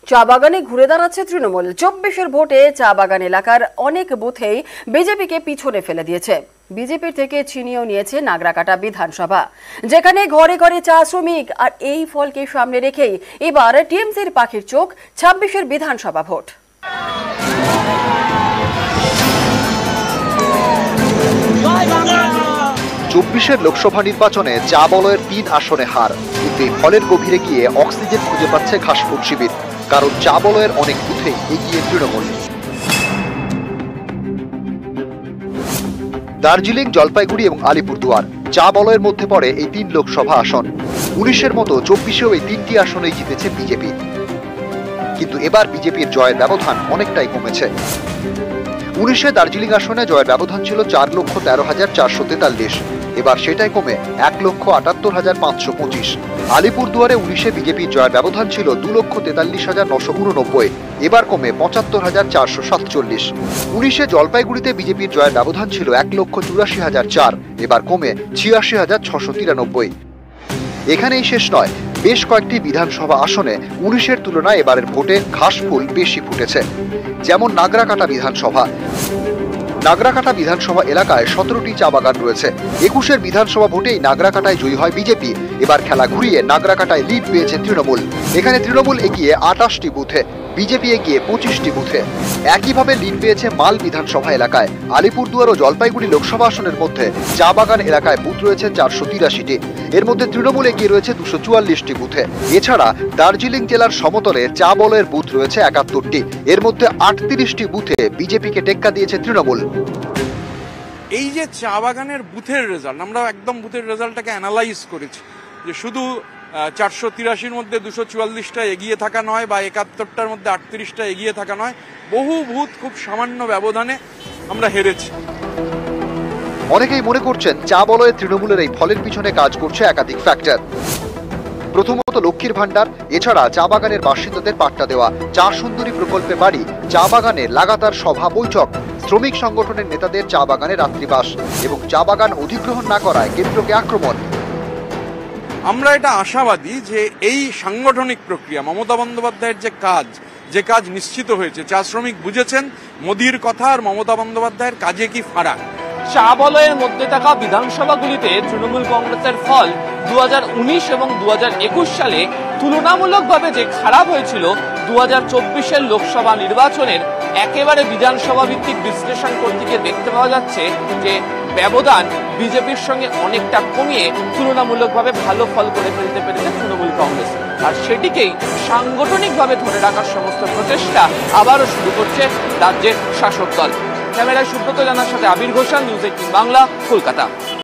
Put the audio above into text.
চা বাগানে ঘুরে দাঁড়াচ্ছে তৃণমূল। 24-এর ভোটে চা বাগান এলাকার অনেক বুথেই বিজেপিকে পিছনে ফেলে দিয়েছে। বিজেপির থেকে ছিনিয়েও নিয়েছে নাগরাকাটা বিধানসভা, যেখানে ঘরে ঘরে চা শ্রমিক। আর এই ফলকে সামনে রেখেই এবার টিএমসির পাখির চোখ 26-এর বিধানসভা ভোট। 24-এর লোকসভা নির্বাচনে চা বলয়ের 3 আসনে হার, কিন্তু এই ফলের গভীরে গিয়ে অক্সিজেন খুঁজে পাচ্ছে ঘাসফুল শিবির। কারণ চা বলয়ের অনেক বুথেই এগিয়ে তৃণমূল। দার্জিলিং, জলপাইগুড়ি এবং আলিপুরদুয়ার চা বলয়ের মধ্যে পড়ে এই 3 লোকসভা আসন। 19-এর মতো 24-এও এই 3টি আসনেই জিতেছে বিজেপি, কিন্তু এবার বিজেপির জয়ের ব্যবধান অনেকটাই কমেছে। 19-এ দার্জিলিং আসনে জয়ের ব্যবধান ছিল 4,13,443, এবার সেটাই কমে 1,78,525। আলিপুরদুয়ারে 19-এ বিজেপির জয়ের ব্যবধান ছিল 2,43,989, এবার কমে 75,447। 19-এ জলপাইগুড়িতে বিজেপির জয়ের ব্যবধান ছিল 1,84,004, এবার কমে 86,693। এখানেই শেষ নয়, বেশ কয়েকটি বিধানসভা আসনে 19-এর তুলনায় এবারের ভোটে ঘাসফুল বেশি ফুটেছে। যেমন নাগরাকাটা বিধানসভা। নাগরাকাটা বিধানসভা এলাকায় 17টি চা বাগান রয়েছে। 21-এর বিধানসভা ভোটেই নাগরাকাটায় জয়ী হয় বিজেপি। এবার খেলা ঘুরিয়ে নাগরাকাটায় লিড পেয়েছে তৃণমূল। এখানে তৃণমূল এগিয়ে 28টি বুথে, বিজেপি এগিয়ে 25টি বুথে। একইভাবে লিড পেয়েছে মাল বিধানসভা এলাকায়। আলিপুরদুয়ার ও জলপাইগুড়ি লোকসভা আসনের মধ্যে চা বাগান এলাকায় বুথ রয়েছে 483টি, এর মধ্যে তৃণমূল এগিয়ে রয়েছে 244টি বুথে। এছাড়া দার্জিলিং জেলার সমতলে চা বলয়ের বুথ রয়েছে 71টি, এর মধ্যে 38টি বুথে বিজেপিকে টেক্কা দিয়েছে তৃণমূল। এই যে চা বাগানের বুথের রেজাল্ট, আমরা একদম বুথের রেজাল্টটাকে অ্যানালাইজ করেছি, যে শুধু 483-র মধ্যে 244টা এগিয়ে থাকা নয়, বা 71টার মধ্যে 38টা এগিয়ে থাকা নয়, বহু বুথ খুব সামান্য ব্যবধানে আমরা হেরেছি। অনেকেই মনে করছেন চা বলয়ে তৃণমূলের এই ফলের পিছনে কাজ করছে একাধিক ফ্যাক্টর। প্রথমত লক্ষ্মীর ভান্ডার, এছাড়া চা বাগানের বাসিন্দাদের পাট্টা দেওয়া, চা সুন্দরী প্রকল্পে বাড়ি, চা বাগানে লাগাতার সভা বৈঠক, শ্রমিক সংগঠনের নেতাদের চা বাগানে রাত্রিবাস এবং চা বাগান অধিগ্রহণ না করায় কেন্দ্রকে আক্রমণ। আমরা এটা আশাবাদী যে এই সাংগঠনিক প্রক্রিয়া, মমতা বন্দ্যোপাধ্যায়ের যে কাজ নিশ্চিত হয়েছে, চা শ্রমিক বুঝেছেন মোদির কথা আর মমতা বন্দ্যোপাধ্যায়ের কাজে কি ফারাক। চা বলয়ের মধ্যে থাকা বিধানসভাগুলিতে তৃণমূল কংগ্রেসের ফল 2019 এবং 2021 সালে তুলনামূলকভাবে যে খারাপ হয়েছিল, 2024-এর লোকসভা নির্বাচনের একেবারে বিধানসভা ভিত্তিক বিশ্লেষণ করতে গিয়ে দেখতে পাওয়া যাচ্ছে যে ব্যবধান বিজেপির সঙ্গে অনেকটা কমিয়ে তুলনামূলকভাবে ভালো ফল করে ফেলতে পেরেছে তৃণমূল কংগ্রেস। আর সেটিকেই সাংগঠনিকভাবে ধরে রাখার সমস্ত প্রচেষ্টা আবারও শুরু করছে রাজ্যের শাসক দল। ক্যামেরায় সুব্রত জানার সাথে আবির ঘোষাল, নিউজ 18 বাংলা, কলকাতা।